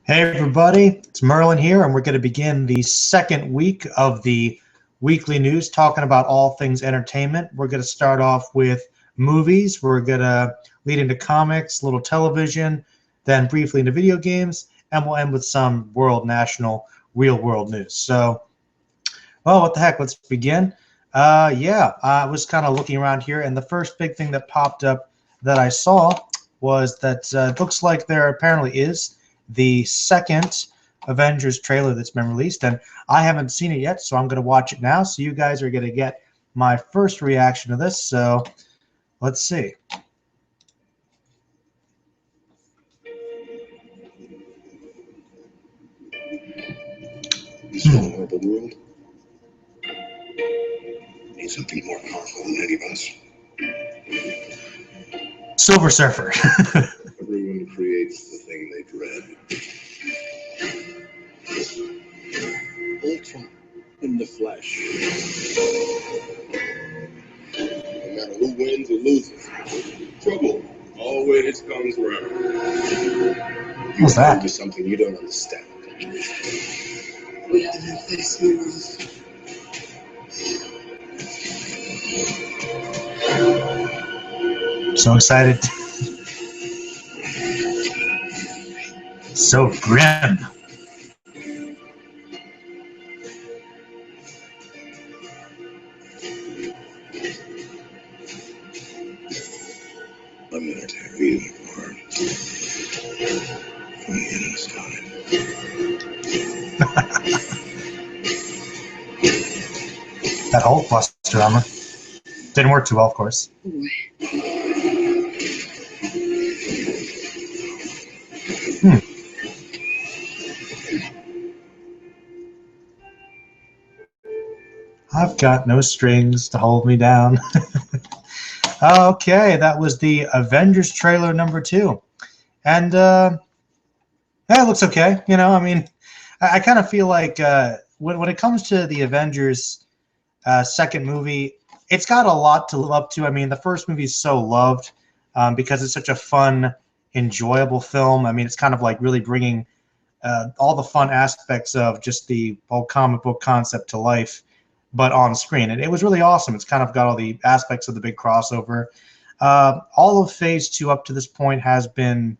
Hey everybody, it's Merlin here, and we're going to begin the second week of the weekly news talking about all things entertainment. We're going to start off with movies, we're going to lead into comics, little television, then briefly into video games, and we'll end with some world, national, real world news. So, well, what the heck, let's begin. I was kind of looking around here, and the first big thing that popped up that I saw was that it looks like there apparently is the second Avengers trailer that's been released, and I haven't seen it yet, so I'm going to watch it now. So you guys are going to get my first reaction to this. So let's see. This horrible world needs something more powerful than any of us. Silver Surfer. Everyone creates the thing they dread. Ultron in the flesh. No matter who wins or loses, trouble always comes around. What's that? To something you don't understand. Whatever this is. So excited. So grim. I'm gonna tear you apart. From the inside. That Hulkbuster armor. Didn't work too well, of course. I've got no strings to hold me down. Okay, that was the Avengers trailer number 2. And yeah, it looks okay. You know, I mean, I kind of feel like when it comes to the Avengers second movie, it's got a lot to live up to. I mean, the first movie is so loved because it's such a fun, enjoyable film. I mean, it's kind of like really bringing all the fun aspects of just the whole comic book concept to life, but on screen. And it was really awesome. It's kind of got all the aspects of the big crossover. All of Phase 2 up to this point has been,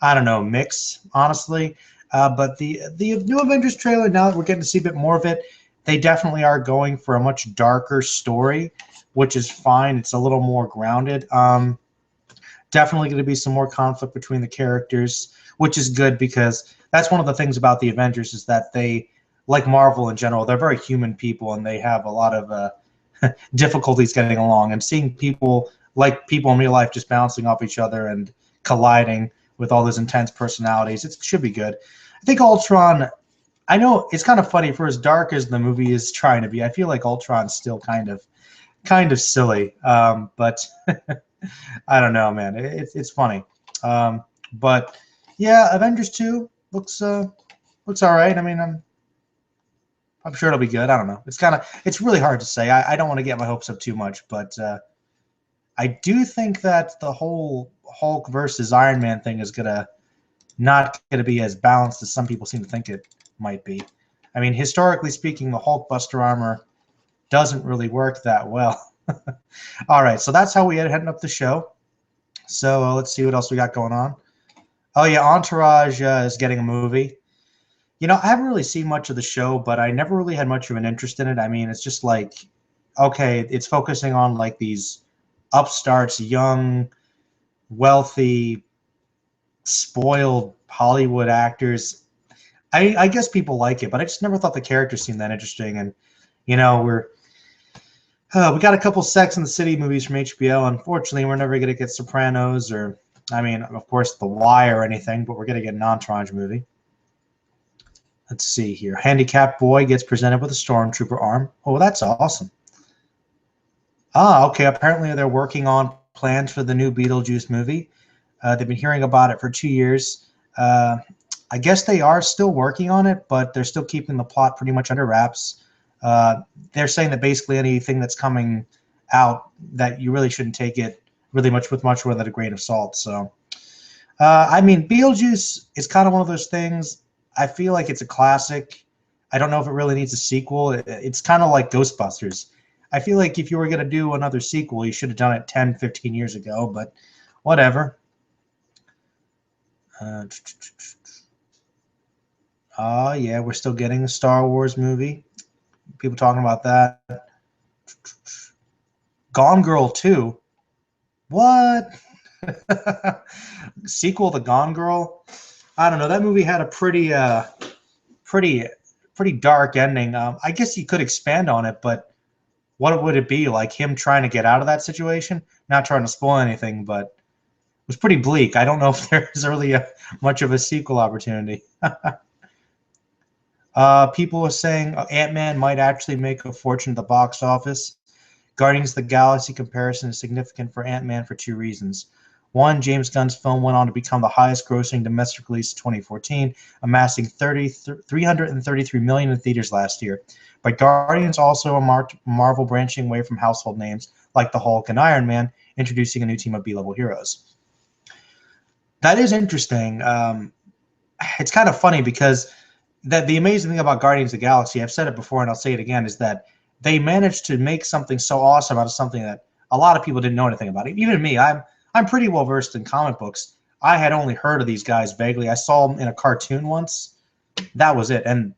I don't know, mixed, honestly. But the new Avengers trailer, now that we're getting to see a bit more of it, they definitely are going for a much darker story, which is fine. It's a little more grounded. Definitely going to be some more conflict between the characters, which is good because that's one of the things about the Avengers is that they, like Marvel in general, they're very human people and they have a lot of difficulties getting along. And seeing people like people in real life just bouncing off each other and colliding with all those intense personalities, it should be good. I think Ultron, I know it's kind of funny for as dark as the movie is trying to be. I feel like Ultron's still kind of silly, but I don't know, man. It's funny, but yeah, Avengers 2 looks all right. I mean, I'm sure it'll be good. I don't know. It's really hard to say. I don't want to get my hopes up too much, but I do think that the whole Hulk versus Iron Man thing is not gonna be as balanced as some people seem to think it might be. I mean, historically speaking, the Hulkbuster armor doesn't really work that well. All right, so that's how we heading up the show. So let's see what else we got going on. Oh yeah, Entourage is getting a movie. You know, I haven't really seen much of the show, but I never really had much of an interest in it. I mean, it's just like, okay, it's focusing on like these upstarts, young, wealthy, spoiled Hollywood actors. I guess people like it, but I just never thought the characters seemed that interesting. And you know, we got a couple Sex and the City movies from HBO. Unfortunately, we're never going to get Sopranos or, I mean, of course, The Wire or anything, but we're going to get an Entourage movie. Let's see here. Handicapped boy gets presented with a stormtrooper arm. Oh, that's awesome. Okay. Apparently, they're working on plans for the new Beetlejuice movie. They've been hearing about it for 2 years. I guess they are still working on it, but they're still keeping the plot pretty much under wraps. They're saying that basically anything that's coming out that you really shouldn't take it really much with much more than a grain of salt. So I mean, Beetlejuice is kind of one of those things. I feel like it's a classic. I don't know if it really needs a sequel. It's kind of like Ghostbusters. I feel like if you were going to do another sequel, you should have done it 10, 15 years ago, but whatever. Yeah, we're still getting a Star Wars movie. People talking about that. Gone Girl 2. What? Sequel to Gone Girl? I don't know. That movie had a pretty pretty dark ending. I guess you could expand on it, but what would it be? Like him trying to get out of that situation? Not trying to spoil anything, but it was pretty bleak. I don't know if there's really much of a sequel opportunity. People are saying Ant-Man might actually make a fortune at the box office. Guardians of the Galaxy comparison is significant for Ant-Man for two reasons. One, James Gunn's film went on to become the highest-grossing domestic release of 2014, amassing $333 million in theaters last year. But Guardians also marked Marvel branching away from household names like the Hulk and Iron Man, introducing a new team of B-level heroes. That is interesting. It's kind of funny because the amazing thing about Guardians of the Galaxy, I've said it before and I'll say it again, is that they managed to make something so awesome out of something that a lot of people didn't know anything about. Even me, I'm pretty well versed in comic books. I had only heard of these guys vaguely. I saw them in a cartoon once. That was it, and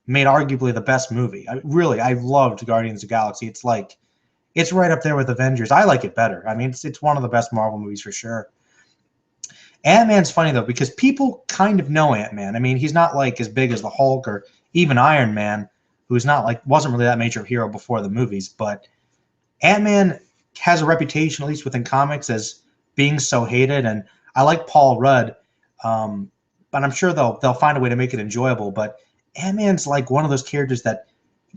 made arguably the best movie. I loved Guardians of the Galaxy. It's right up there with Avengers. I like it better. I mean, it's one of the best Marvel movies for sure. Ant-Man's funny though because people kind of know Ant-Man. I mean, he's not like as big as the Hulk or even Iron Man, who's not like wasn't really that major of a hero before the movies, but Ant-Man has a reputation, at least within comics, as being so hated. And I like Paul Rudd, but I'm sure they'll find a way to make it enjoyable. But Ant-Man's like one of those characters that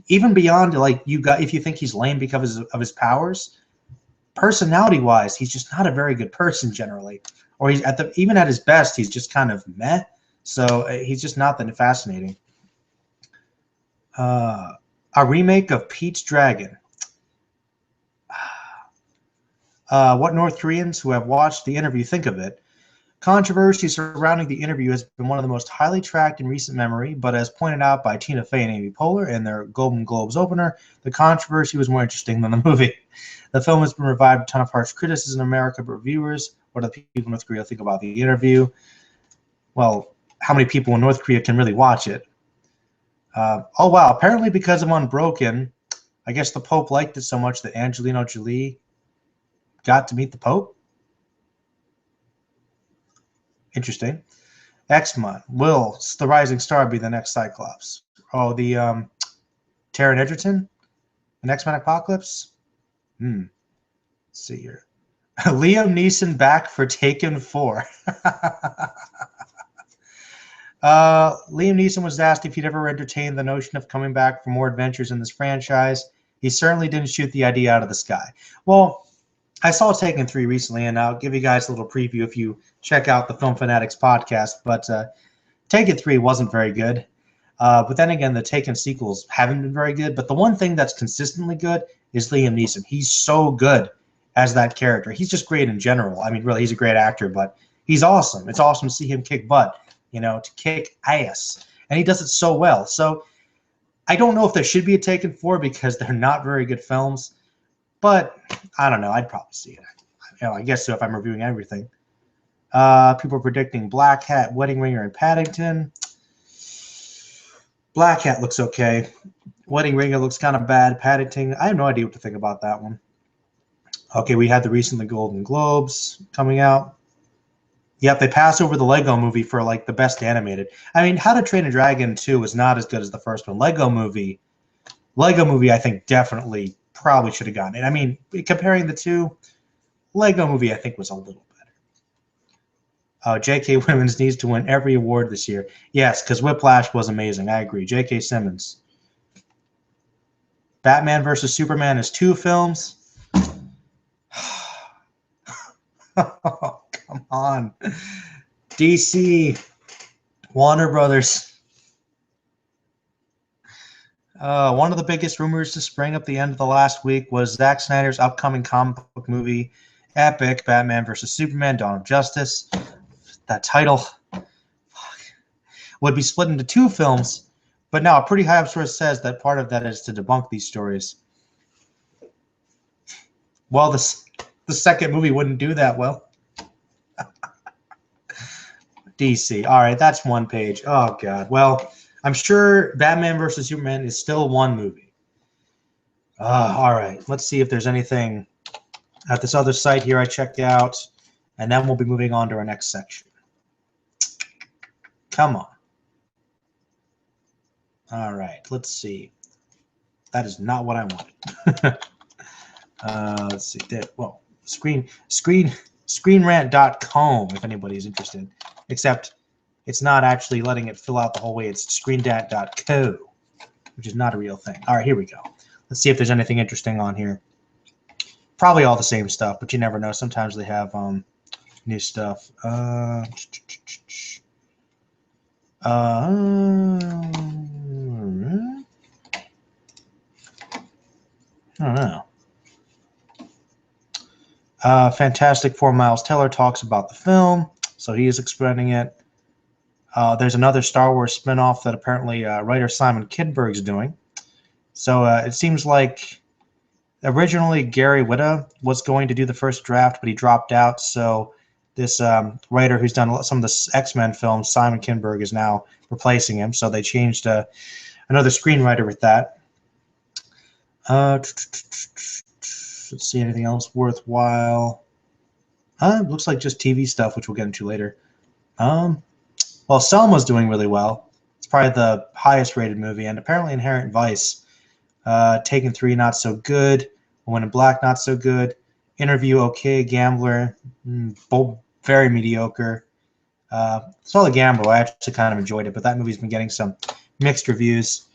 even beyond like if you think he's lame because of his powers, personality wise, he's just not a very good person generally. Or he's even at his best, he's just kind of meh. So he's just not that fascinating. A remake of Pete's Dragon. What North Koreans who have watched the interview think of it. Controversy surrounding the interview has been one of the most highly tracked in recent memory, but as pointed out by Tina Fey and Amy Poehler in their Golden Globes opener, the controversy was more interesting than the movie. The film has been revived a ton of harsh criticism in America, but reviewers, what do the people in North Korea think about the interview? Well, how many people in North Korea can really watch it? Oh, wow. Apparently because of Unbroken, I guess the Pope liked it so much that Angelina Jolie got to meet the Pope. Interesting. X-Men. Will the Rising Star be the next Cyclops? Oh, the Taron Egerton? An X-Men Apocalypse? Let's see here. Liam Neeson back for Taken 4. Liam Neeson was asked if he'd ever entertained the notion of coming back for more adventures in this franchise. He certainly didn't shoot the idea out of the sky. Well, I saw Taken 3 recently, and I'll give you guys a little preview if you check out the Film Fanatics podcast. But Taken 3 wasn't very good. But then again, the Taken sequels haven't been very good. But the one thing that's consistently good is Liam Neeson. He's so good as that character. He's just great in general. I mean, really, he's a great actor, but he's awesome. It's awesome to see him kick butt, to kick ass. And he does it so well. So I don't know if there should be a Taken 4 because they're not very good films. But I don't know. I'd probably see it. I guess so if I'm reviewing everything. People are predicting Black Hat, Wedding Ringer, and Paddington. Black Hat looks okay. Wedding Ringer looks kind of bad. Paddington, I have no idea what to think about that one. Okay, we had the recent Golden Globes coming out. Yep, they passed over the Lego Movie for like the best animated. I mean, How to Train a Dragon 2 is not as good as the first one. Lego Movie, I think definitely probably should have gotten it. I mean, comparing the two, Lego Movie I think was a little better. J.K. Simmons needs to win every award this year. Yes, because Whiplash was amazing. I agree. J.K. Simmons. Batman versus Superman is 2 films. Oh, come on. DC, Warner Brothers. One of the biggest rumors to spring up the end of the last week was Zack Snyder's upcoming comic book movie, Epic, Batman vs. Superman, Dawn of Justice. that title would be split into 2 films, but now a pretty high up source says that part of that is to debunk these stories. Well, the second movie wouldn't do that well. DC. All right, that's 1 page. Oh, God. Well, I'm sure Batman versus Superman is still 1 movie. All right, let's see if there's anything at this other site here I checked out, and then we'll be moving on to our next section. Come on. All right, let's see. That is not what I wanted. Let's see. Well, screenrant.com if anybody's interested. Except it's not actually letting it fill out the whole way. It's screendat.co, which is not a real thing. All right, here we go. Let's see if there's anything interesting on here. Probably all the same stuff, but you never know. Sometimes they have new stuff. I don't know. Fantastic Four Miles Teller talks about the film, so he is explaining it. There's another Star Wars spinoff that apparently writer Simon Kinberg's doing. So it seems like originally Gary Whitta was going to do the first draft, but he dropped out. So this writer who's done some of the X-Men films, Simon Kinberg, is now replacing him. So they changed another screenwriter with that. Let's see, anything else worthwhile? It looks like just TV stuff, which we'll get into later. Well, Selma's doing really well. It's probably the highest rated movie, and apparently Inherent Vice. Taken 3, not so good. Woman in Black, not so good. Interview, okay. Gambler, both very mediocre. Saw The Gambler. I actually kind of enjoyed it, but that movie's been getting some mixed reviews.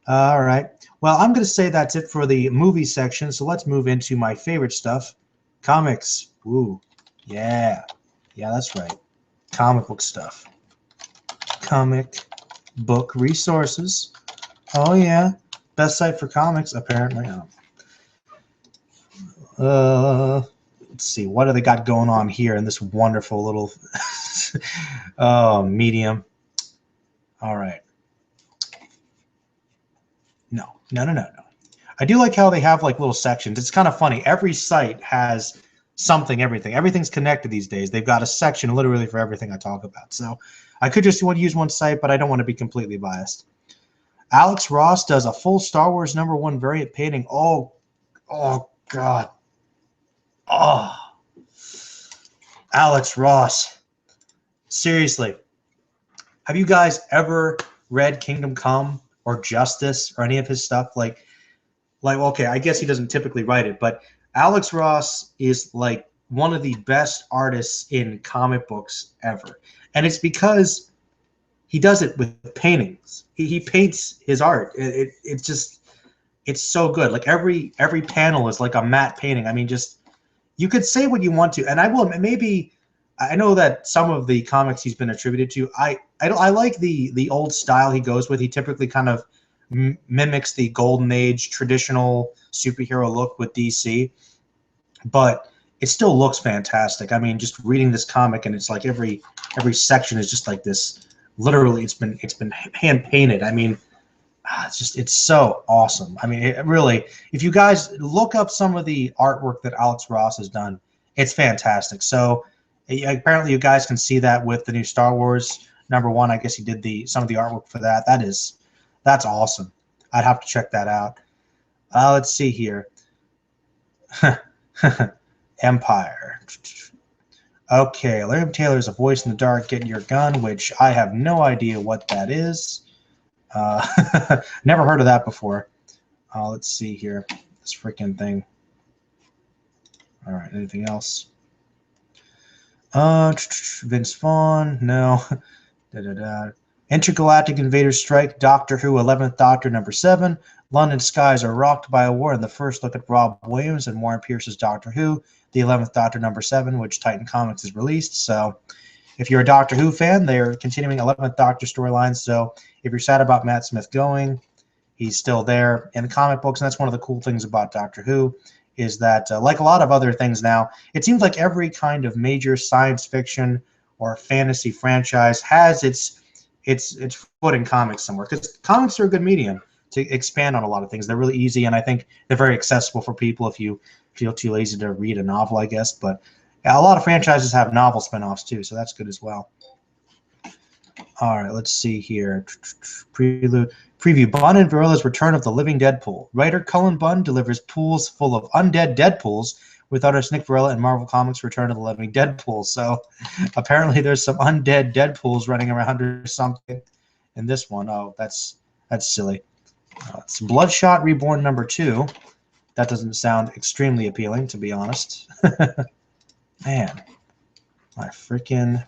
All right. Well, I'm going to say that's it for the movie section, so let's move into my favorite stuff, comics. Ooh, yeah. Yeah, that's right. Comic book stuff. Comic book resources. Oh, yeah. Best site for comics, apparently. Let's see. What do they got going on here in this wonderful little medium? All right. No. I do like how they have like little sections. It's kind of funny. Every site has something, everything. Everything's connected these days. They've got a section literally for everything I talk about. So I could just want to use one site, but I don't want to be completely biased. Alex Ross does a full Star Wars #1 variant painting. Oh God. Oh. Alex Ross. Seriously. Have you guys ever read Kingdom Come or Justice or any of his stuff? Like, okay, I guess he doesn't typically write it, but Alex Ross is like one of the best artists in comic books ever. And it's because he does it with paintings. He paints his art. It's so good. Like every panel is like a matte painting. I mean, just you could say what you want to, and I will. Maybe I know that some of the comics he's been attributed to. I like the old style he goes with. He typically kind of mimics the golden age traditional superhero look with DC, but it still looks fantastic. I mean, just reading this comic, and it's like every section is just like this. Literally, it's been hand painted. I mean, it's so awesome. I mean, it really, if you guys look up some of the artwork that Alex Ross has done, it's fantastic. So apparently, you guys can see that with the new Star Wars #1. I guess he did some of the artwork for that. That's awesome. I'd have to check that out. Let's see here. Empire. Okay, Larry Taylor's A Voice in the Dark, Get Your Gun, which I have no idea what that is. Never heard of that before. Let's see here. This freaking thing. All right, anything else? Vince Vaughn, no. Intergalactic Invaders Strike, Doctor Who, 11th Doctor, #7. London Skies Are Rocked by a War, and the first look at Rob Williams and Warren Pierce's Doctor Who, the 11th Doctor, #7, which Titan Comics has released. So if you're a Doctor Who fan, they're continuing 11th Doctor storylines. So if you're sad about Matt Smith going, he's still there in the comic books, and that's one of the cool things about Doctor Who, is that like a lot of other things now, it seems like every kind of major science fiction or fantasy franchise has its foot in comics somewhere, because comics are a good medium to expand on a lot of things. They're really easy, and I think they're very accessible for people if you feel too lazy to read a novel, I guess. But yeah, a lot of franchises have novel spinoffs too, so that's good as well. All right, let's see here. Prelude. Preview. Bunn and Virila's Return of the Living Deadpool. Writer Cullen Bunn delivers pools full of undead Deadpools with artist Nick Virila and Marvel Comics' Return of the Living Deadpool. So apparently there's some undead Deadpools running around or something in this one. Oh, that's silly. It's Bloodshot Reborn #2. That doesn't sound extremely appealing, to be honest. Man, my freaking...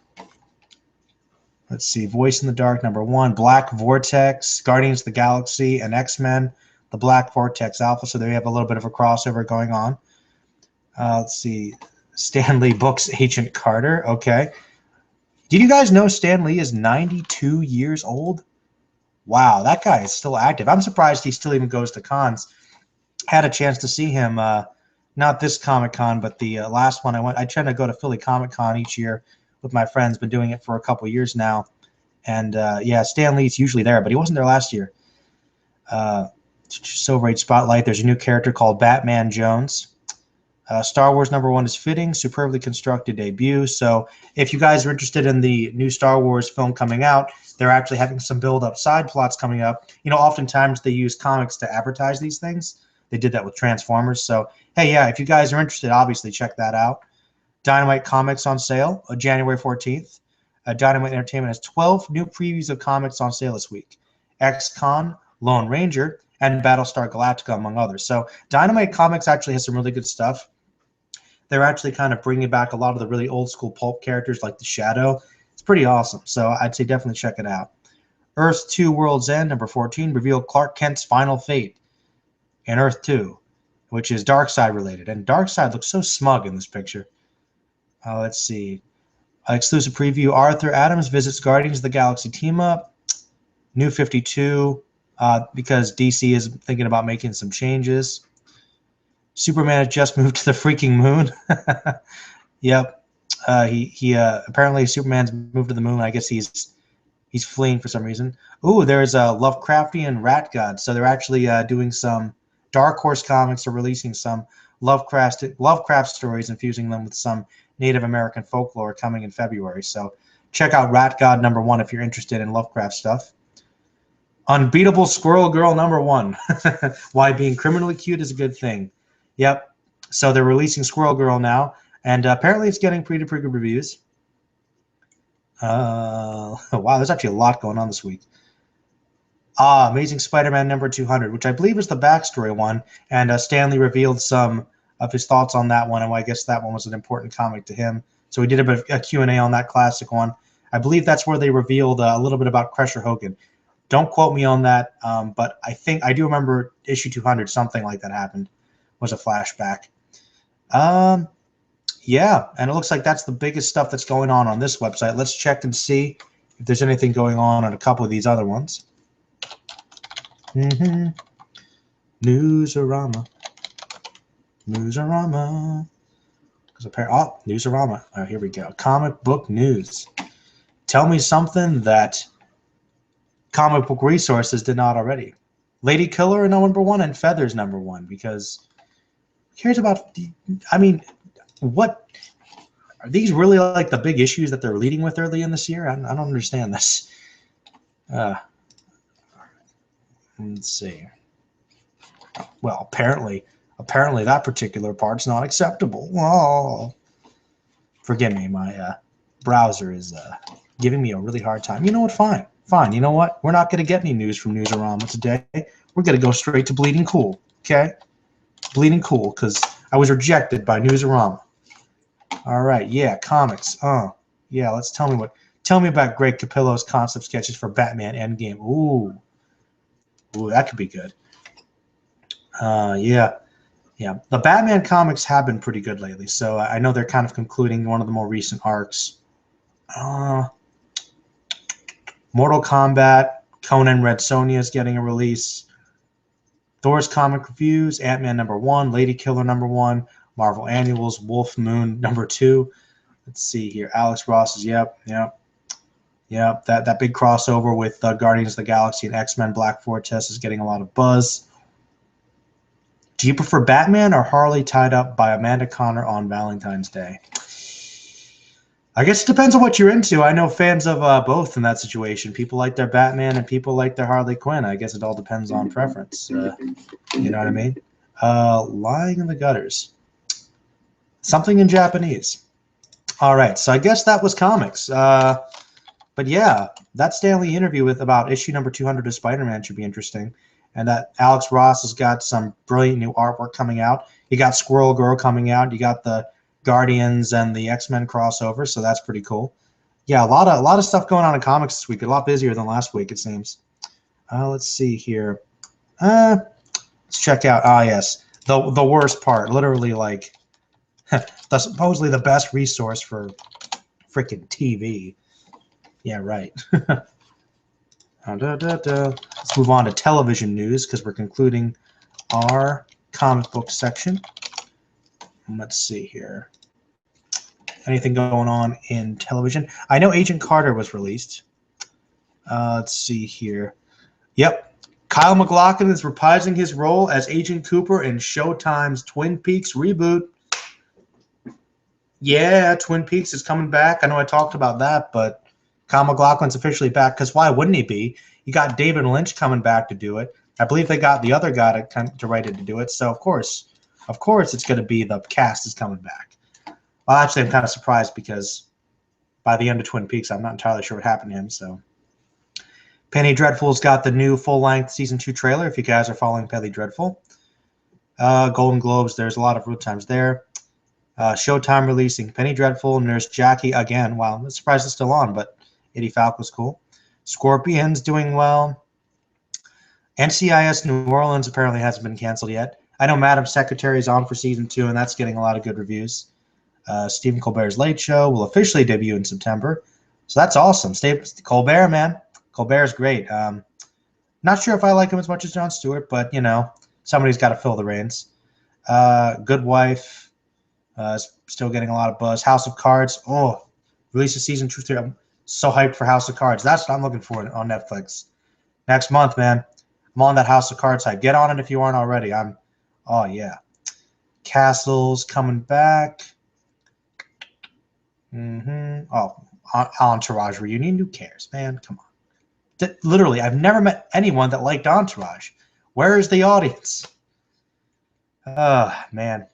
Let's see. Voice in the Dark #1. Black Vortex, Guardians of the Galaxy, and X-Men. The Black Vortex Alpha. So there you have a little bit of a crossover going on. Let's see. Stan Lee books Agent Carter. Okay. Did you guys know Stan Lee is 92 years old? Wow, that guy is still active. I'm surprised he still even goes to cons. Had a chance to see him, not this Comic-Con, but the last one I went. I try to go to Philly Comic-Con each year with my friends. Been doing it for a couple years now. And, yeah, Stan Lee's usually there, but he wasn't there last year. Silver Age Spotlight. There's a new character called Batman Jones. Star Wars #1 is fitting, superbly constructed debut. So if you guys are interested in the new Star Wars film coming out, they're actually having some build-up side plots coming up. You know, oftentimes they use comics to advertise these things. They did that with Transformers. So, hey, yeah, if you guys are interested, obviously check that out. Dynamite Comics on sale, January 14th. Dynamite Entertainment has 12 new previews of comics on sale this week. X-Con, Lone Ranger, and Battlestar Galactica, among others. So Dynamite Comics actually has some really good stuff. They're actually kind of bringing back a lot of the really old school pulp characters like the Shadow. It's pretty awesome. So I'd say definitely check it out. Earth 2 World's End, #14, revealed Clark Kent's final fate in Earth 2, which is Darkseid related. And Darkseid looks so smug in this picture. Let's see. Exclusive preview. Arthur Adams visits Guardians of the Galaxy team-up. New 52, because DC is thinking about making some changes. Superman has just moved to the freaking moon. Yep. He apparently Superman's moved to the moon. I guess he's fleeing for some reason. Ooh, there's a Lovecraftian Rat God. So they're actually doing some Dark Horse Comics are releasing some Lovecraft stories, infusing them with some Native American folklore coming in February. So check out Rat God #1 if you're interested in Lovecraft stuff. Unbeatable Squirrel Girl #1. Why being criminally cute is a good thing. Yep. So they're releasing Squirrel Girl now, and apparently it's getting pretty good reviews. Wow, there's actually a lot going on this week. Amazing Spider-Man #200, which I believe is the backstory one, and Stan Lee revealed some of his thoughts on that one, and I guess that one was an important comic to him. So we did a Q&A on that classic one. I believe that's where they revealed a little bit about Crusher Hogan. Don't quote me on that, but I do remember issue 200, something like that happened. Was a flashback. Yeah, and it looks like that's the biggest stuff that's going on this website. Let's check and see if there's anything going on a couple of these other ones. Newsarama. Newsarama. Oh, here we go. Comic book news. Tell me something that Comic Book Resources did not already. Lady Killer #1 and Feathers #1, because who cares about what are these really like the big issues that they're leading with early in this year? I don't understand this. Let's see. Well, apparently that particular part's not acceptable. Oh, forgive me, my browser is giving me a really hard time. You know what? Fine. You know what? We're not going to get any news from Newsarama today. We're going to go straight to Bleeding Cool. Okay, Bleeding Cool, because I was rejected by Newsarama. All right, yeah, comics. Yeah, tell me about Greg Capullo's concept sketches for Batman Endgame. Ooh, that could be good. Yeah. The Batman comics have been pretty good lately, so I know they're kind of concluding one of the more recent arcs. Mortal Kombat, Conan Red Sonja is getting a release. Thor's comic reviews, Ant-Man #1, Lady Killer #1, Marvel Annuals, Wolf Moon #2. Let's see here. Alex Ross's, yep. That big crossover with Guardians of the Galaxy and X-Men Black Fortress is getting a lot of buzz. Do you prefer Batman or Harley tied up by Amanda Connor on Valentine's Day? I guess it depends on what you're into. I know fans of both in that situation. People like their Batman and people like their Harley Quinn. I guess it all depends on preference. You know what I mean? Lying in the gutters. Something in Japanese. All right, so I guess that was comics. But yeah, that Stan Lee interview with about issue number 200 of Spider-Man should be interesting. And that Alex Ross has got some brilliant new artwork coming out. You got Squirrel Girl coming out. You got the Guardians and the X-Men crossover, so that's pretty cool. Yeah, a lot of stuff going on in comics this week. A lot busier than last week, it seems. Let's see here. Let's check out. Yes, the worst part. Literally, like, supposedly the best resource for freaking TV. Yeah, right. Let's move on to television news because we're concluding our comic book section. Let's see here. Anything going on in television? I know Agent Carter was released. Let's see here. Yep. Kyle MacLachlan is reprising his role as Agent Cooper in Showtime's Twin Peaks reboot. Yeah, Twin Peaks is coming back. I know I talked about that, but Kyle MacLachlan's officially back because why wouldn't he be? You got David Lynch coming back to do it. I believe they got the other guy to write it to do it. So, of course, it's going to be the cast is coming back. Well, actually, I'm kind of surprised because by the end of Twin Peaks, I'm not entirely sure what happened to him. So, Penny Dreadful's got the new full-length season 2 trailer. If you guys are following Penny Dreadful, Golden Globes, there's a lot of root times there. Showtime releasing Penny Dreadful, Nurse Jackie again. Wow, I'm surprised it's still on, but Eddie Falk was cool. Scorpions doing well. NCIS New Orleans apparently hasn't been canceled yet. I know Madam Secretary is on for season 2, and that's getting a lot of good reviews. Stephen Colbert's Late Show will officially debut in September. So that's awesome. Colbert, man. Colbert's great. Not sure if I like him as much as Jon Stewart, but, you know, somebody's got to fill the reins. Good Wife still getting a lot of buzz. House of Cards. Release of season 2. I'm so hyped for House of Cards. That's what I'm looking for on Netflix. Next month, man. I'm on that House of Cards hype. Get on it if you aren't already. Oh, yeah. Castle's coming back. Entourage reunion. Who cares, man? Come on. Literally, I've never met anyone that liked Entourage. Where is the audience? Man.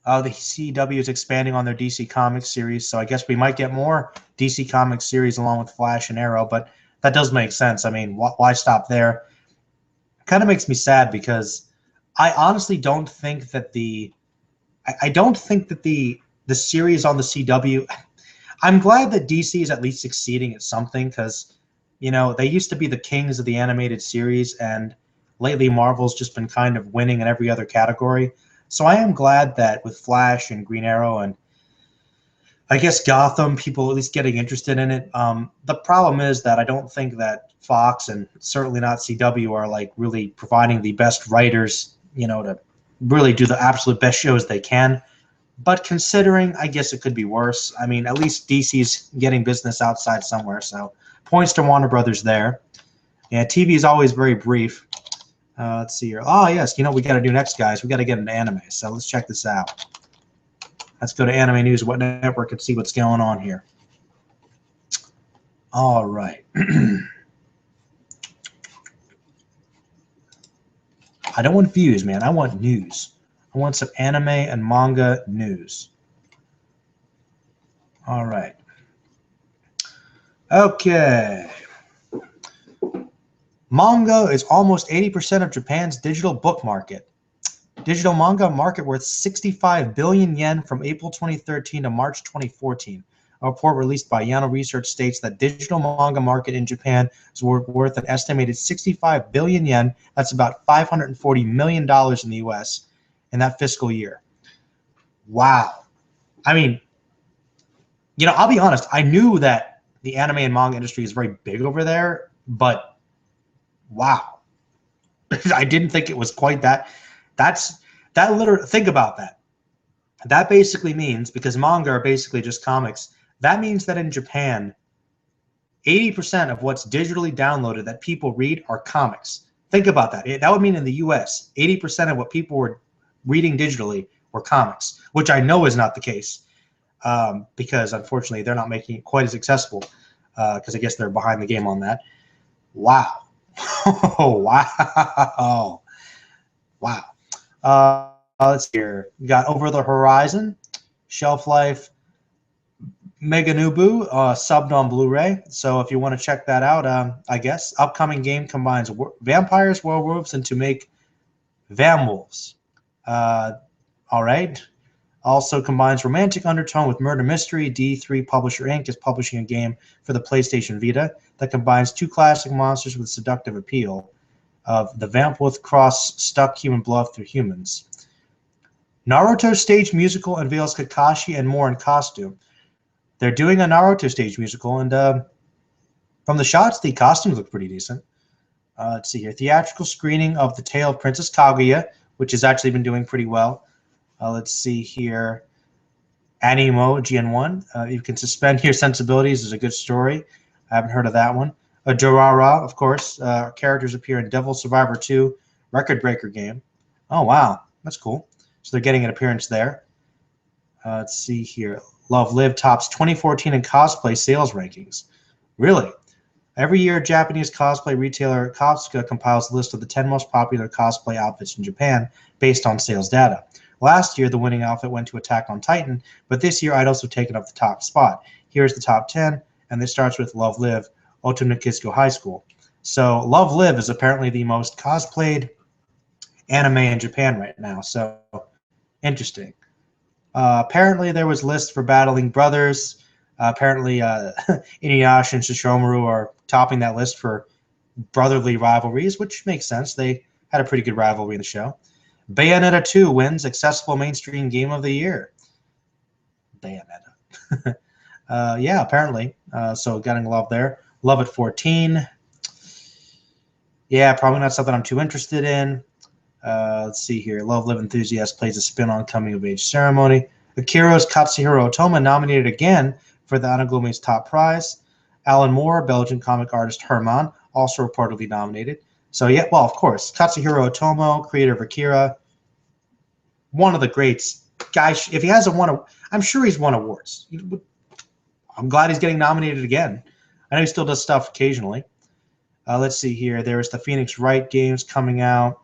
The CW is expanding on their DC Comics series, so I guess we might get more DC Comics series along with Flash and Arrow, but that does make sense. I mean, why stop there? It kind of makes me sad because I honestly don't think that the series on the CW. I'm glad that DC is at least succeeding at something because, you know, they used to be the kings of the animated series, and lately Marvel's just been kind of winning in every other category. So I am glad that with Flash and Green Arrow and I guess Gotham, people at least getting interested in it. The problem is that I don't think that Fox and certainly not CW are like really providing the best writers, you know, to really do the absolute best shows they can. But considering, I guess it could be worse. I mean, at least DC's getting business outside somewhere. So points to Warner Brothers there. Yeah, TV is always very brief. Let's see here. Oh, yes. You know what we got to do next, guys? We got to get into anime. So let's check this out. Let's go to Anime News, What Network, and see what's going on here. All right. I don't want views, man. I want news. I want some anime and manga news. All right. Okay. Manga is almost 80% of Japan's digital book market. Digital manga market worth 65 billion yen from April 2013 to March 2014. A report released by Yano Research states that digital manga market in Japan is worth an estimated 65 billion yen. That's about $540 million in the U.S. in that fiscal year. Wow. I mean, you know, I'll be honest. I knew that the anime and manga industry is very big over there, but wow. I didn't think it was quite that. That literally, think about that. That basically means, because manga are basically just comics, that means that in Japan, 80% of what's digitally downloaded that people read are comics. Think about that. That would mean in the US, 80% of what people were reading digitally were comics, which I know is not the case, because unfortunately they're not making it quite as accessible, because I guess they're behind the game on that. Wow. Oh, wow. Wow. Let's see here. We got Over the Horizon, Shelf Life, Mega NOOO, subbed on Blu-ray. So if you want to check that out, I guess upcoming game combines vampires, werewolves, and to make Vamwolves. All right. Also combines romantic undertone with murder mystery. D3 Publisher Inc. is publishing a game for the PlayStation Vita that combines two classic monsters with seductive appeal of the Vampwolf cross stuck human blood through humans. Naruto stage musical unveils Kakashi and more in costume. They're doing a Naruto stage musical, and from the shots, the costumes look pretty decent. Let's see here. Theatrical screening of The Tale of Princess Kaguya, which has actually been doing pretty well. Let's see here. Animo GN1. You can suspend your sensibilities is a good story. I haven't heard of that one. Durara, of course. Characters appear in Devil Survivor 2 Record Breaker game. Oh, wow. That's cool. So they're getting an appearance there. Let's see here. Love Live tops 2014 in cosplay sales rankings. Really? Every year, Japanese cosplay retailer Kafka compiles a list of the 10 most popular cosplay outfits in Japan based on sales data. Last year, the winning outfit went to Attack on Titan, but this year, idols have taken up the top spot. Here's the top 10, and this starts with Love Live, Otonokizuka High School. So Love Live is apparently the most cosplayed anime in Japan right now, so interesting. Apparently, there was lists for Battling Brothers. Apparently, Inuyasha and Sesshomaru are topping that list for brotherly rivalries, which makes sense. They had a pretty good rivalry in the show. Bayonetta 2 wins Accessible Mainstream Game of the Year. Bayonetta. Yeah, apparently. So getting love there. Love at 14. Yeah, probably not something I'm too interested in. Let's see here. Love Live Enthusiast plays a spin on Coming of Age Ceremony. Akira's Katsuhiro Otoma nominated again for the Anagumi's top prize. Alan Moore, Belgian comic artist Herman, also reportedly nominated. So yeah, well, of course, Katsuhiro Otomo, creator of Akira, one of the greats. Guys, if he hasn't won, I'm sure he's won awards. I'm glad he's getting nominated again. I know he still does stuff occasionally. Let's see here. There's the Phoenix Wright games coming out.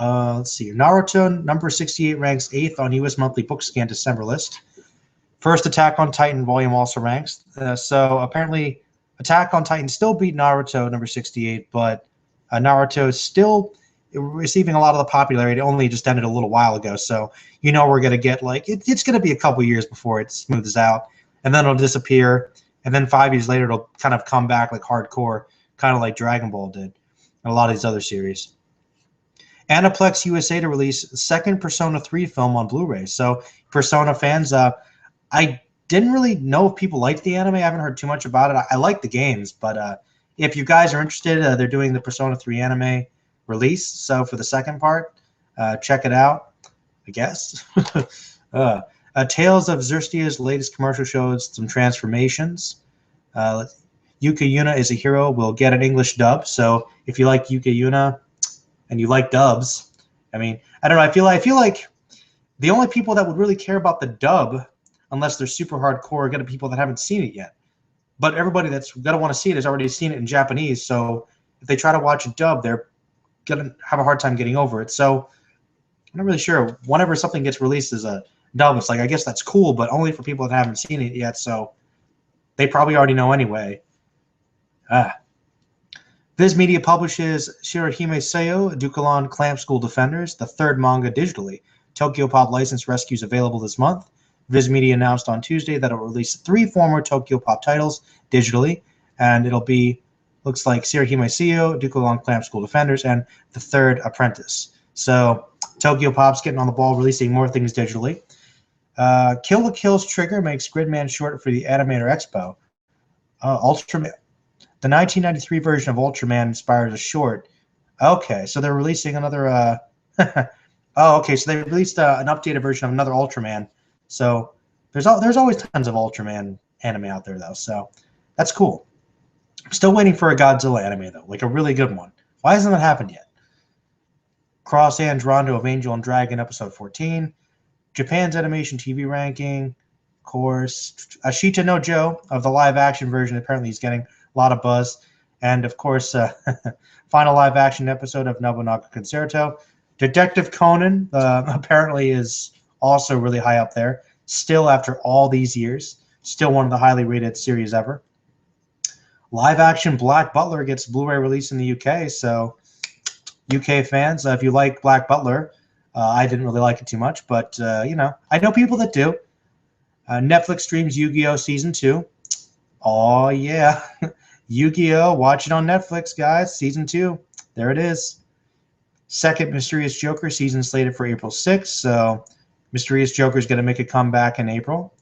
Let's see. Naruto number 68 ranks 8th on U.S. monthly book scan December list. First Attack on Titan volume also ranks. So apparently Attack on Titan still beat Naruto number 68, but Naruto is still receiving a lot of the popularity. It only just ended a little while ago. So we're going to get it's going to be a couple years before it smooths out, and then it'll disappear. And then 5 years later, it'll kind of come back like hardcore, kind of like Dragon Ball did, and a lot of these other series. Aniplex USA to release second Persona 3 film on Blu-ray. So Persona fans, I didn't really know if people liked the anime. I haven't heard too much about it. I like the games, but if you guys are interested, they're doing the Persona 3 anime release. So for the second part, check it out, I guess. Tales of Xerstia's latest commercial shows some transformations. Yuka Yuna is a hero. We'll get an English dub. So if you like Yuka Yuna and you like dubs, I mean, I don't know. I feel like the only people that would really care about the dub, unless they're super hardcore, are going to be people that haven't seen it yet. But everybody that's going to want to see it has already seen it in Japanese. So if they try to watch a dub, they're going to have a hard time getting over it. So I'm not really sure. Whenever something gets released as a dub, it's like, I guess that's cool, but only for people that haven't seen it yet. So they probably already know anyway. Viz Media publishes Shirahime Seo, Dukalon Clamp School Defenders, the third manga digitally. Tokyo Pop license rescues available this month. Viz Media announced on Tuesday that it will release 3 former Tokyo Pop titles digitally, and it'll be, looks like Shirahime Seo, Dukalon Clamp School Defenders, and The Third Apprentice. So Tokyo Pop's getting on the ball, releasing more things digitally. Kill la Kill's Trigger makes Gridman short for the Animator Expo. Ultraman. The 1993 version of Ultraman inspires a short. Okay, so they're releasing another Oh, okay. So they released an updated version of another Ultraman. So there's always tons of Ultraman anime out there though. So that's cool. I'm still waiting for a Godzilla anime though, like a really good one. Why hasn't that happened yet? Cross Ange Rondo of Angel and Dragon episode 14. Japan's animation TV ranking. Of course, Ashita no Joe of the live action version apparently is getting a lot of buzz. And of course, final live action episode of Nobunaga Concerto. Detective Conan apparently is also really high up there. Still, after all these years, still one of the highly rated series ever. Live action Black Butler gets Blu-ray release in the UK. So, UK fans, if you like Black Butler, I didn't really like it too much, but I know people that do. Netflix streams Yu-Gi-Oh! Season 2. Oh, yeah. Yu-Gi-Oh! Watch it on Netflix, guys. Season 2. There it is. Second Mysterious Joker season slated for April 6th. So Mysterious Joker is going to make a comeback in April.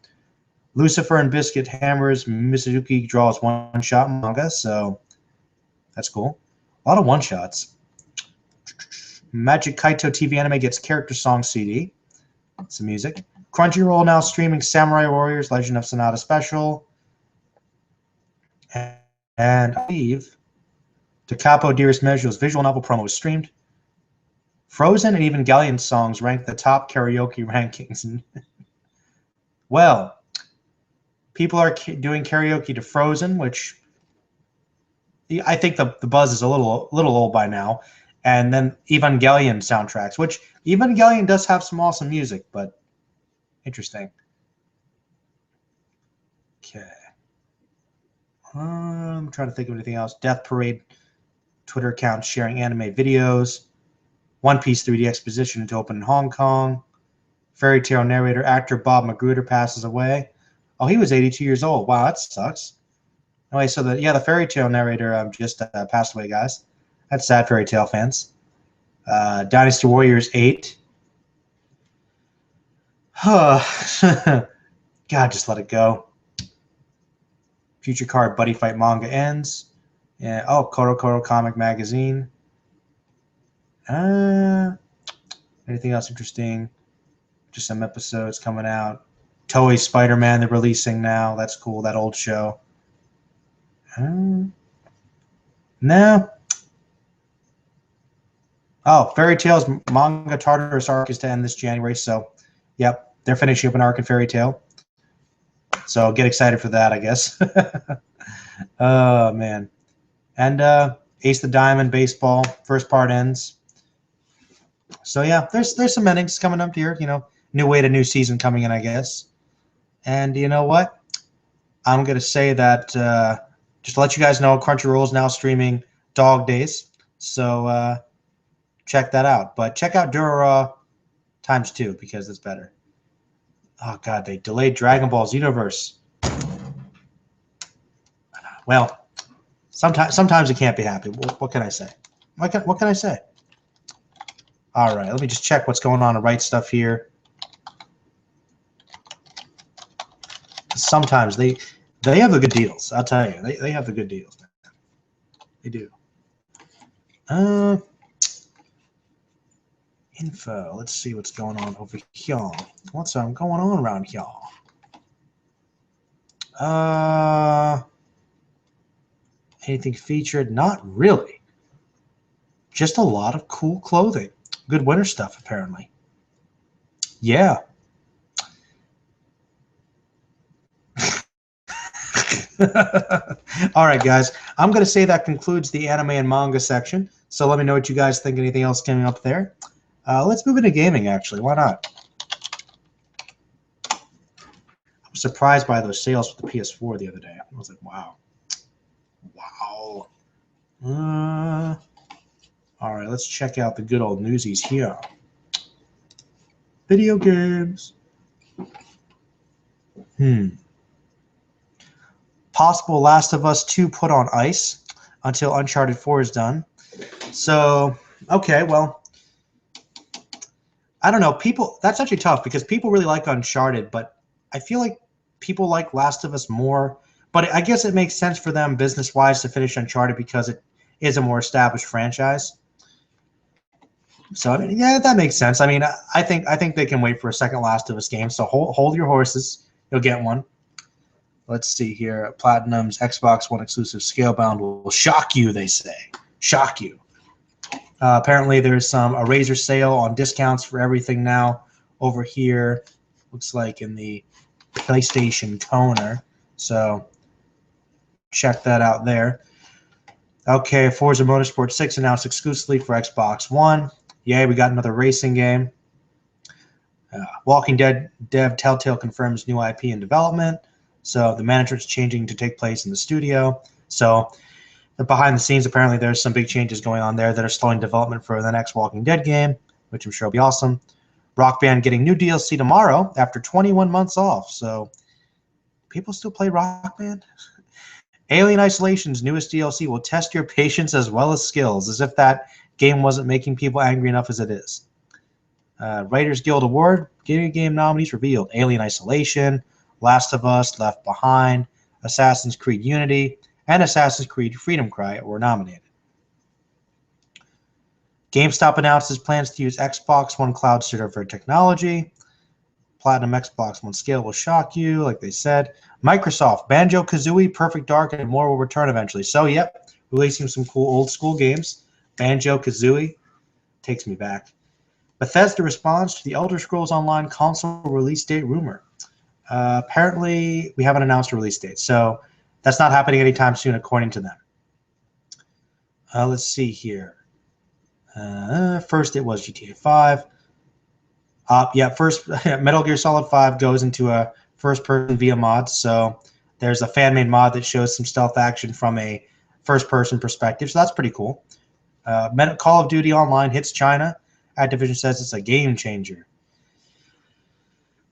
Lucifer and Biscuit Hammers Mizuki draws one-shot manga. So that's cool. A lot of one-shots. Magic Kaito TV anime gets character song CD. Some music. Crunchyroll now streaming Samurai Warriors Legend of Sonata Special. And I believe Da Capo Dearest Measures visual novel promo is streamed. Frozen and even Galleon songs rank the top karaoke rankings. Well, people are doing karaoke to Frozen, which I think the buzz is a little old by now. And then Evangelion soundtracks, which Evangelion does have some awesome music, but interesting. Okay. I'm trying to think of anything else. Death Parade Twitter account sharing anime videos. One Piece 3D Exposition to open in Hong Kong. Fairy Tale narrator actor Bob Magruder passes away. Oh, he was 82 years old. Wow, that sucks. Anyway, so the Fairy Tale narrator just passed away, guys. That's sad, Fairy Tale fans. Dynasty Warriors 8. God, just let it go. Future Card Buddy Fight manga ends. Yeah. Oh, Koro Koro Comic Magazine. Anything else interesting? Just some episodes coming out. Toei Spider-Man they're releasing now. That's cool. That old show. No. Oh, Fairy Tale's manga Tartarus arc is to end this January. So, yep, they're finishing up an arc in Fairy Tale. So get excited for that, I guess. Oh, man. And Ace the Diamond Baseball, first part ends. So, yeah, there's some endings coming up here. New way to new season coming in, I guess. And you know what? I'm going to say that just to let you guys know, Crunchyroll is now streaming Dog Days. So check that out. But check out Durara ×2 because it's better. Oh, God, they delayed Dragon Ball Xenoverse. Well, sometimes you can't be happy. What can I say? What can I say? All right, let me just check what's going on in Right Stuff here. Sometimes they have the good deals. I'll tell you, they have the good deals. They do. Info. Let's see what's going on over here. What's going on around here? Anything featured? Not really. Just a lot of cool clothing. Good winter stuff, apparently. Yeah. All right, guys. I'm going to say that concludes the anime and manga section. So let me know what you guys think. Anything else coming up there? Let's move into gaming, actually. Why not? I was surprised by those sales with the PS4 the other day. I was like, wow. Wow. All right, let's check out the good old newsies here. Video games. Possible Last of Us 2 put on ice until Uncharted 4 is done. So, okay, well, I don't know. That's actually tough because people really like Uncharted, but I feel like people like Last of Us more. But I guess it makes sense for them business-wise to finish Uncharted because it is a more established franchise. So I mean, yeah, that makes sense. I mean, I think they can wait for a second Last of Us game. So hold your horses. You'll get one. Let's see here. Platinum's Xbox One exclusive Scalebound will shock you, they say. Shock you. Apparently, there's a Razer sale on discounts for everything now over here. Looks like in the PlayStation Corner. So check that out there. Okay, Forza Motorsport 6 announced exclusively for Xbox One. Yay, we got another racing game. Walking Dead dev Telltale confirms new IP in development. So the management's changing to take place in the studio. So behind the scenes, apparently there's some big changes going on there that are slowing development for the next Walking Dead game, which I'm sure will be awesome. Rock Band getting new DLC tomorrow after 21 months off. So people still play Rock Band? Alien Isolation's newest DLC will test your patience as well as skills, as if that game wasn't making people angry enough as it is. Writers Guild Award video game nominees revealed: Alien Isolation, Last of Us, Left Behind, Assassin's Creed Unity, and Assassin's Creed Freedom Cry were nominated. GameStop announces plans to use Xbox One cloud server technology. Platinum Xbox One scale will shock you, like they said. Microsoft, Banjo-Kazooie, Perfect Dark, and more will return eventually. So, yep, releasing some cool old-school games. Banjo-Kazooie takes me back. Bethesda responds to the Elder Scrolls Online console release date rumor. Apparently, we haven't announced a release date, so that's not happening anytime soon, according to them. Let's see here. First, it was GTA 5. First, Metal Gear Solid 5 goes into a first-person via mod, so there's a fan-made mod that shows some stealth action from a first-person perspective, so that's pretty cool. Call of Duty Online hits China. Activision says it's a game changer.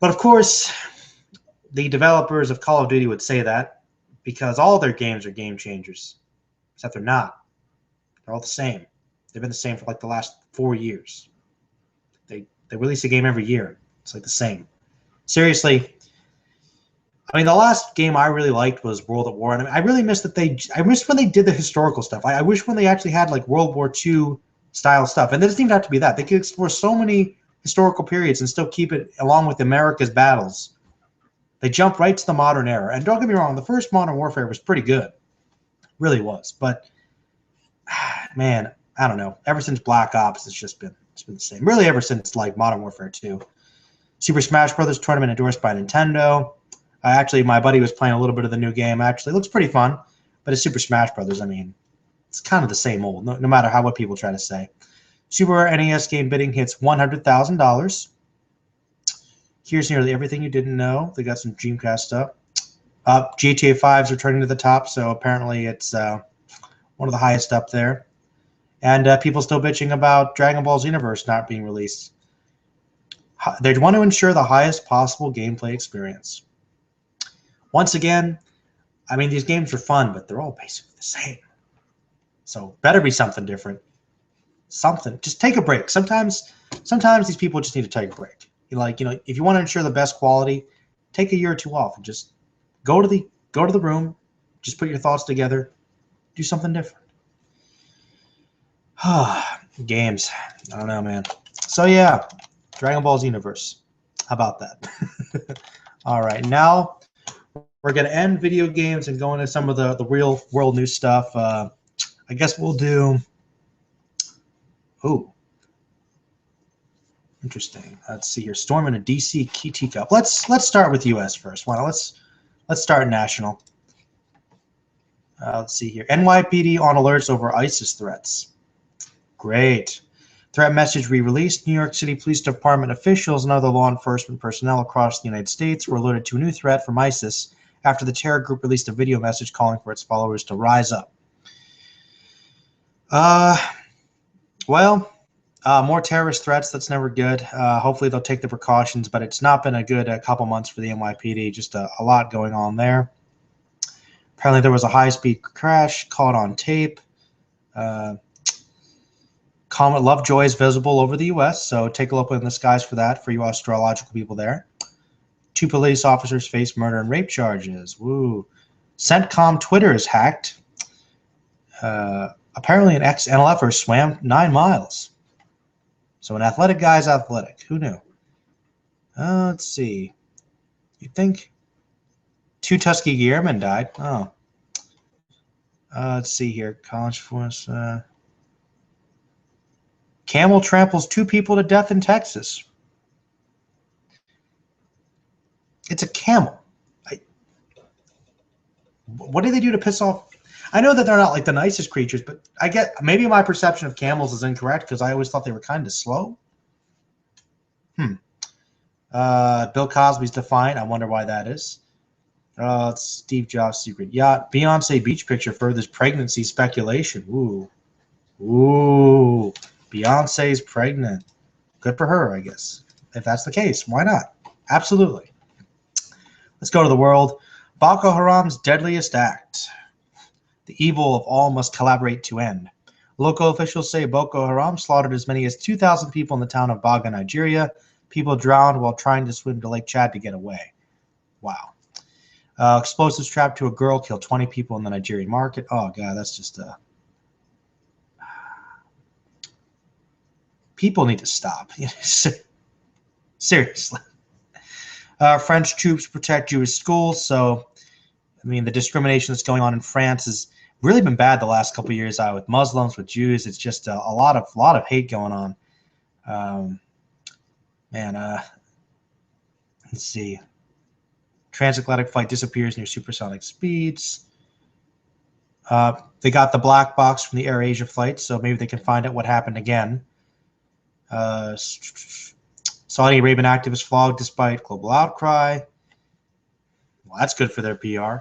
But of course, the developers of Call of Duty would say that because all their games are game changers, except they're not. They're all the same. They've been the same for like the last 4 years. They release a game every year. It's like the same. Seriously, I mean, the last game I really liked was World at War, and I really miss that I wish when they did the historical stuff. I wish when they actually had like World War II style stuff, and it doesn't even have to be that. They could explore so many historical periods and still keep it along with America's battles. They jump right to the modern era, and don't get me wrong, the first Modern Warfare was pretty good, it really was. But man, I don't know. Ever since Black Ops, it's been the same. Really, ever since like Modern Warfare 2. Super Smash Bros. Tournament endorsed by Nintendo. Actually, my buddy was playing a little bit of the new game. Actually, it looks pretty fun, but it's Super Smash Bros. I mean, it's kind of the same old, no matter what people try to say. Super NES game bidding hits $100,000. Here's nearly everything you didn't know. They got some Dreamcast stuff. GTA 5 is returning to the top, so apparently it's one of the highest up there. And people still bitching about Dragon Ball Xenoverse not being released. They want to ensure the highest possible gameplay experience. Once again, I mean, these games are fun, but they're all basically the same. So better be something different. Something. Just take a break. Sometimes these people just need to take a break. If you want to ensure the best quality, take a year or two off and just go to the room, just put your thoughts together, do something different. Games. I don't know, man. So yeah, Dragon Ball Xenoverse. How about that? All right, now we're going to end video games and go into some of the real world news stuff. I guess we'll do... Oh, interesting. Let's see here. Storm in a DC key teacup. Let's start with U.S. first. Why not? Let's start national. Let's see here. NYPD on alerts over ISIS threats. Great. Threat message re-released. New York City Police Department officials and other law enforcement personnel across the United States were alerted to a new threat from ISIS after the terror group released a video message calling for its followers to rise up. More terrorist threats. That's never good. Hopefully they'll take the precautions, but it's not been a good couple months for the NYPD. Just a lot going on there. Apparently there was a high-speed crash caught on tape. Comet Lovejoy is visible over the U.S., so take a look in the skies for that, for you astrological people there. 2 police officers face murder and rape charges. Woo. CENTCOM Twitter is hacked. Apparently an ex-NLFer swam 9 miles. So an athletic guy's athletic. Who knew? Let's see. You think two Tuskegee Airmen died? Oh. Let's see here. College Force. Camel tramples 2 people to death in Texas. It's a camel. What do they do to piss off? I know that they're not like the nicest creatures, but I get maybe my perception of camels is incorrect because I always thought they were kind of slow. Bill Cosby's Defiant. I wonder why that is. It's Steve Jobs' secret yacht. Beyonce beach picture furthers pregnancy speculation. Ooh. Beyonce's pregnant. Good for her, I guess. If that's the case, why not? Absolutely. Let's go to the world. Boko Haram's deadliest act. The evil of all must collaborate to end. Local officials say Boko Haram slaughtered as many as 2,000 people in the town of Baga, Nigeria. People drowned while trying to swim to Lake Chad to get away. Wow. Explosives trapped to a girl killed 20 people in the Nigerian market. Oh, God, that's just people need to stop. Seriously. French troops protect Jewish schools. So, I mean, the discrimination that's going on in France has really been bad the last couple of years with Muslims, with Jews. It's just a lot of hate going on. Let's see. Transatlantic flight disappears near supersonic speeds. They got the black box from the Air Asia flight, so maybe they can find out what happened again. Saudi Arabian activists flogged despite global outcry. Well, that's good for their PR.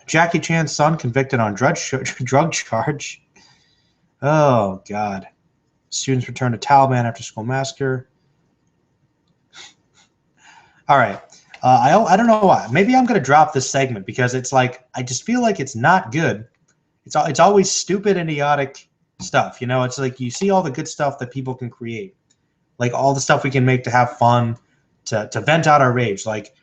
Jackie Chan's son convicted on drug charge. Oh, God. Students return to Taliban after school massacre. All right. I don't know why. Maybe I'm going to drop this segment because it's like I just feel like it's not good. It's always stupid and idiotic stuff. You know, it's like you see all the good stuff that people can create, like all the stuff we can make to have fun, to vent out our rage. Like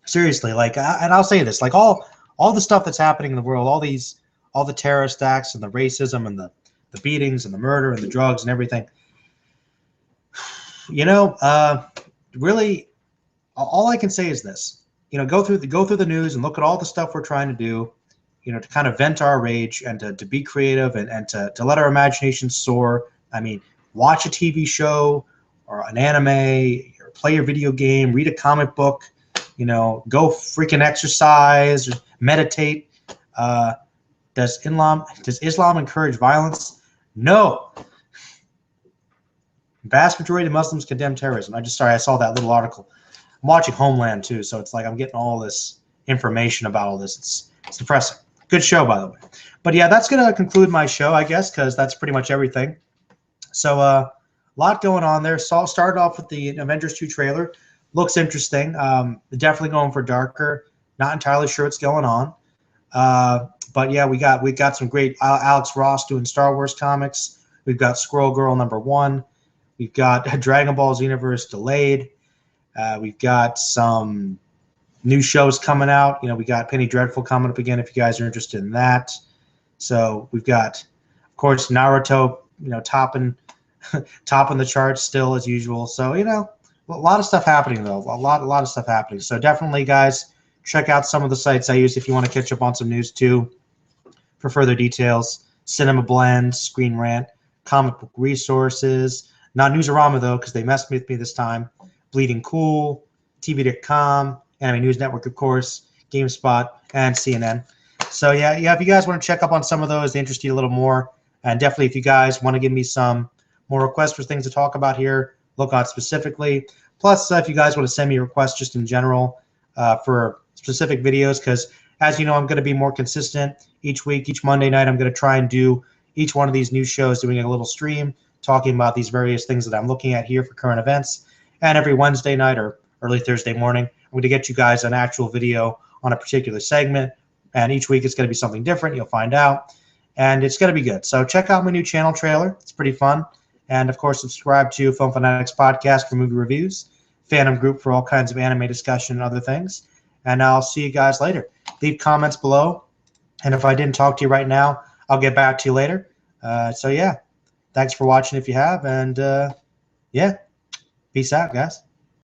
seriously, like, and I'll say this, like all the stuff that's happening in the world, all the terrorist acts and the racism and the beatings and the murder and the drugs and everything. You know, really. All I can say is this, you know, go through the news and look at all the stuff we're trying to do, you know, to kind of vent our rage and to be creative and to let our imagination soar. I mean, watch a TV show or an anime or play a video game, read a comic book, you know, go freaking exercise, or meditate. Does Islam encourage violence? No. Vast majority of Muslims condemn terrorism. I saw that little article. I'm watching Homeland too, so it's like I'm getting all this information about all this. It's depressing. Good show, by the way. But yeah, that's going to conclude my show, I guess, because that's pretty much everything. So a lot going on there. So I'll start off with the Avengers 2 trailer. Looks interesting. Definitely going for darker. Not entirely sure what's going on. But yeah, we got some great Alex Ross doing Star Wars comics. We've got Squirrel Girl #1. We've got Dragon Ball Xenoverse delayed. We've got some new shows coming out. You know, we got Penny Dreadful coming up again if you guys are interested in that. So we've got, of course, Naruto, you know, topping the charts still as usual. So, you know, a lot of stuff happening though. A lot of stuff happening. So definitely, guys, check out some of the sites I use if you want to catch up on some news too. For further details, Cinema Blend, Screen Rant, Comic Book Resources. Not Newsarama though, because they messed with me this time. Bleeding Cool, TV.com, Anime News Network, of course, GameSpot, and CNN. So yeah, if you guys want to check up on some of those, they interest you a little more, and definitely if you guys want to give me some more requests for things to talk about here, look out specifically. Plus, if you guys want to send me requests just in general for specific videos, because as you know, I'm going to be more consistent each week. Each Monday night, I'm going to try and do each one of these news shows, doing a little stream, talking about these various things that I'm looking at here for current events. And every Wednesday night or early Thursday morning, I'm going to get you guys an actual video on a particular segment. And each week it's going to be something different. You'll find out. And it's going to be good. So check out my new channel trailer. It's pretty fun. And, of course, subscribe to Film Fanatics Podcast for movie reviews, Fandom Group for all kinds of anime discussion and other things. And I'll see you guys later. Leave comments below. And if I didn't talk to you right now, I'll get back to you later. So, yeah. Thanks for watching if you have, and yeah, peace out, guys.